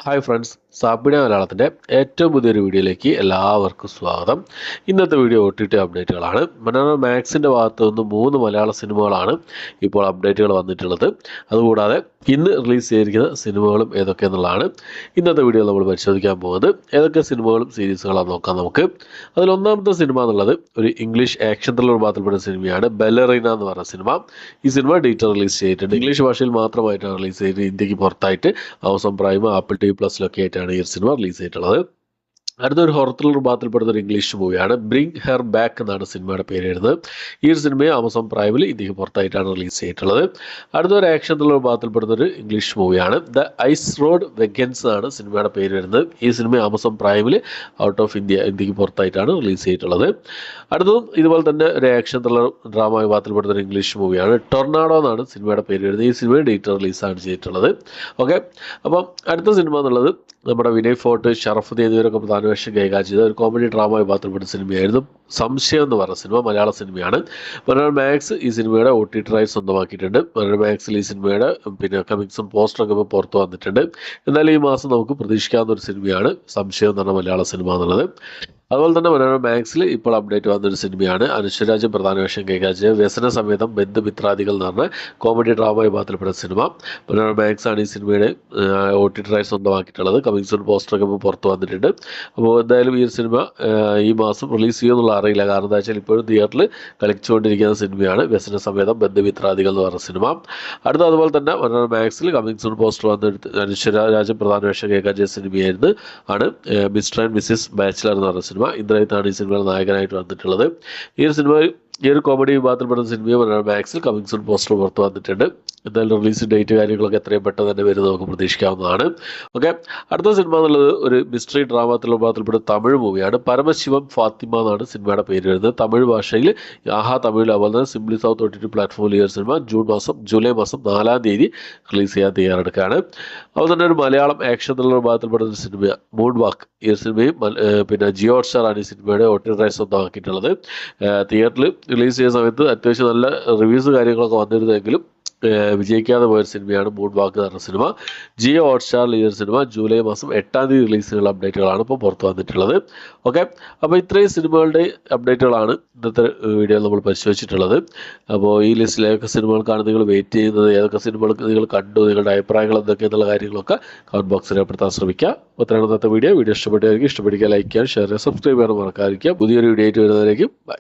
Hi friends, സാപ്പിട മലയാളത്തിൻ്റെ ഏറ്റവും പുതിയൊരു വീഡിയോയിലേക്ക് എല്ലാവർക്കും സ്വാഗതം. ഇന്നത്തെ വീഡിയോ OTT അപ്ഡേറ്റുകളാണ്. മനോരമ മാക്സിൻ്റെ ഭാഗത്തു നിന്ന് 3 മലയാള സിനിമകളാണ് ഇപ്പോൾ അപ്ഡേറ്റുകൾ വന്നിട്ടുള്ളത്. അതുകൂടാതെ ഇന്ന് റിലീസ് ചെയ്തിരിക്കുന്ന സിനിമകളും ഏതൊക്കെയെന്നുള്ളതാണ് ഇന്നത്തെ വീഡിയോ നമ്മൾ പരിശോധിക്കാൻ പോകുന്നത്. ഏതൊക്കെ സിനിമകളും സീരീസുകളാണ് നോക്കാം നമുക്ക്. അതിലൊന്നാമത്തെ സിനിമ എന്നുള്ളത് ഒരു ഇംഗ്ലീഷ് ആക്ഷൻ ത്രില്ലർ വിഭാഗത്തിൽപ്പെടുന്ന സിനിമയാണ് ബെല്ലറീന എന്ന് പറഞ്ഞ സിനിമ. ഈ സിനിമ ഡീറ്റെയിൽ റിലീസ് ചെയ്തിട്ടുണ്ട്. ഇംഗ്ലീഷ് ഭാഷയിൽ മാത്രമായിട്ടാണ് റിലീസ് ചെയ്തിട്ട് ഇന്ത്യക്ക് പുറത്തായിട്ട് ആമസോൺ പ്രൈം, ആപ്പിൾ TV പ്ലസിലൊക്കെ ആയിട്ടാണ് ഈ സിനിമ റിലീസ് ചെയ്തിട്ടുള്ളത്. അടുത്തൊരു ഹൊറർ ത്രില്ലർ വിഭാഗത്തിൽപ്പെടുന്ന ഒരു ഇംഗ്ലീഷ് മൂവിയാണ് ബ്രിങ് ഹെർ ബാക്ക് എന്നാണ് സിനിമയുടെ പേര് വരുന്നത്. ഈ ഒരു സിനിമയെ ആമസോൺ പ്രൈമിൽ ഇന്ത്യക്ക് പുറത്തായിട്ടാണ് റിലീസ് ചെയ്തിട്ടുള്ളത്. അടുത്തൊരു ആക്ഷൻ ത്രില്ലർ വിഭാഗത്തിൽപ്പെടുന്ന ഒരു ഇംഗ്ലീഷ് മൂവിയാണ് ദ ഐസ് റോഡ് വെഗൻസ് എന്നാണ് സിനിമയുടെ പേര് വരുന്നത്. ഈ സിനിമ ആമസോൺ പ്രൈമിൽ ഔട്ട് ഓഫ് ഇന്ത്യക്ക് പുറത്തായിട്ടാണ് റിലീസ് ചെയ്തിട്ടുള്ളത്. അടുത്തതും ഇതുപോലെ തന്നെ ഒരു ആക്ഷൻ ത്രില്ലർ ഡ്രാമ വിഭാഗത്തിൽപ്പെടുന്ന ഒരു ഇംഗ്ലീഷ് മൂവിയാണ് ടൊർണാഡോ എന്നാണ് സിനിമയുടെ പേര് വരുന്നത്. ഈ സിനിമ ഡേറ്റ് റിലീസാണ് ചെയ്തിട്ടുള്ളത്. ഓക്കെ, അപ്പം അടുത്ത സിനിമ എന്നുള്ളത് നമ്മുടെ വിനയ് ഫോർട്ട്, ഷറഫുദ്ദീൻ എന്നിവരൊക്കെ പ്രധാന വേഷം കൈകാര്യം ചെയ്ത ഒരു കോമഡി ഡ്രാമ വിഭാഗത്തിൽപ്പെട്ട സിനിമയായിരുന്നു സംശയം എന്ന് പറഞ്ഞ സിനിമ. മലയാള സിനിമയാണ്. മനോരമ മാക്സ് ഈ സിനിമയുടെ OTT റൈറ്റ്സ് സ്വന്തമാക്കിയിട്ടുണ്ട്. മനോരമ മാക്സിൽ ഈ സിനിമയുടെ കമ്മിങ്സും പോസ്റ്ററൊക്കെ ഇപ്പോൾ പുറത്തു വന്നിട്ടുണ്ട്. എന്നാൽ ഈ മാസം നമുക്ക് പ്രതീക്ഷിക്കാവുന്ന ഒരു സിനിമയാണ് സംശയം എന്ന് പറഞ്ഞ മലയാള സിനിമ എന്നുള്ളത്. അതുപോലെ തന്നെ മനോരമ മാക്സിൽ ഇപ്പോൾ അപ്ഡേറ്റ് വന്നൊരു സിനിമയാണ് അനശ്വരാജ് പ്രധാന വേഷം കൈകാര്യം ചെയ്ത വ്യസന സമേതം ബന്ധുമിത്രാദികൾ എന്ന് പറഞ്ഞ കോമഡി ഡ്രാമ വിഭാഗത്തിൽപ്പെട്ട സിനിമ. മനോരമ മാക്സ് ആണ് ഈ സിനിമയുടെ OTT റൈറ്റ്സ് സ്വന്തമാക്കിയിട്ടുള്ളത്. കമ്മിങ്സൂൺ പോസ്റ്ററൊക്കെ ഇപ്പോൾ പുറത്ത് വന്നിട്ടുണ്ട്. അപ്പോൾ എന്തായാലും ഈ ഒരു സിനിമ ഈ മാസം റിലീസ് ചെയ്യുമെന്നുള്ള അറിയില്ല. കാരണം എന്താ വെച്ചാൽ ഇപ്പോഴും തിയേറ്ററിൽ കളിച്ചുകൊണ്ടിരിക്കുന്ന സിനിമയാണ് വ്യസന സമേതം ബന്ധുമിത്രാദികൾ എന്ന് പറഞ്ഞ സിനിമ. അടുത്ത അതുപോലെ തന്നെ മനോരമ മാക്സിൽ കമ്മിങ്സൂൺ പോസ്റ്റർ വന്നെടുത്ത് അനശ്വരാജ് പ്രധാന വേഷം കൈകാര്യം ചെയ്ത സിനിമയായിരുന്നു മിസ്റ്റർ ആൻഡ് മിസ്സിസ് ബാച്ചിലർ എന്ന് പറഞ്ഞ സിനിമ. ഇന്ദ്രജിത്താണ് ഈ സിനിമയുടെ നായകനായിട്ട് വന്നിട്ടുള്ളത്. ഈ ഒരു സിനിമ ഈ ഒരു കോമഡി വിഭാഗത്തിൽപ്പെടുന്ന സിനിമയും മനോരമ മാക്സിൽ കമ്മിങ്സൂൺ പോസ്റ്റർ പുറത്ത് വന്നിട്ടുണ്ട്. എന്തായാലും റിലീസ് ഡേറ്റ് കാര്യങ്ങളൊക്കെ എത്രയും പെട്ടെന്ന് തന്നെ വരുന്നത് നമുക്ക് പ്രതീക്ഷിക്കാവുന്നതാണ്. ഓക്കെ, അടുത്ത സിനിമ എന്നുള്ളത് ഒരു മിസ്റ്ററി ഡ്രാമ വിഭാഗത്തിൽപ്പെടുന്ന തമിഴ് മൂവിയാണ് പരമശിവം ഫാത്തിമ എന്നാണ് സിനിമയുടെ പേര് വരുന്നത്. തമിഴ് ഭാഷയിൽ ആഹാ തമിഴിൽ, അതുപോലെ തന്നെ സിംപ്ലി സൗത്ത് OTT പ്ലാറ്റ്ഫോമിൽ ഈ ഒരു സിനിമ ജൂലൈ മാസം 4-ാം തീയതി റിലീസ് ചെയ്യാൻ തയ്യാറെടുക്കുകയാണ്. അതുപോലെ തന്നെ ഒരു മലയാളം ആക്ഷൻ ത്രില്ലർ വിഭാഗത്തിൽപ്പെടുന്ന ഒരു സിനിമ മൂൺ വാക്ക്. ഈ ഒരു സിനിമയും ജിയോ ഹോട്ട്സ്റ്റാർ ആണ് ഈ സിനിമയുടെ OTT റൈറ്റ്സ് സ്വന്തമാക്കിയിട്ടുള്ളത്. തിയേറ്ററിൽ റിലീസ് ചെയ്യുന്ന സമയത്ത് അത്യാവശ്യം നല്ല റിവ്യൂസ് കാര്യങ്ങളൊക്കെ വന്നിരുന്നെങ്കിലും വിജയിക്കാതെ പോയൊരു സിനിമയാണ് മൂൺ വാക്ക് എന്ന് പറഞ്ഞ സിനിമ. ജിയോ ഹോട്ട്സ്റ്റാറിൽ ഈ ഒരു സിനിമ ജൂലൈ മാസം 8-ാം തീയതി റിലീസ് ചെയ്യുന്ന അപ്ഡേറ്റുകളാണ് ഇപ്പോൾ പുറത്തു വന്നിട്ടുള്ളത്. ഓക്കെ, അപ്പോൾ ഇത്രയും സിനിമകളുടെ അപ്ഡേറ്റുകളാണ് ഇന്നത്തെ വീഡിയോയിൽ നമ്മൾ പരിശോധിച്ചിട്ടുള്ളത്. അപ്പോൾ ഈ ലിസ്റ്റിൽ ഏതൊക്കെ സിനിമകൾക്കാണ് നിങ്ങൾ വെയിറ്റ് ചെയ്യുന്നത്, ഏതൊക്കെ സിനിമകൾക്ക് നിങ്ങൾ കണ്ടു, നിങ്ങളുടെ അഭിപ്രായങ്ങൾ എന്തൊക്കെയെന്നുള്ള കാര്യങ്ങളൊക്കെ കമൻറ്റ് ബോക്സിൽ രേഖപ്പെടുത്താൻ ശ്രമിക്കുക. അത്രയാണ് ഇന്നത്തെ വീഡിയോ. ഇഷ്ടപ്പെടുകയാണെങ്കിൽ ലൈക്ക് ചെയ്യാൻ, ഷെയർ ചെയ്യാൻ, സബ്സ്ക്രൈബ് ചെയ്യാൻ മറക്കാതിരിക്കുക. പുതിയൊരു വീഡിയോ ആയിട്ട് വരുന്നതിലേക്കും ബൈ.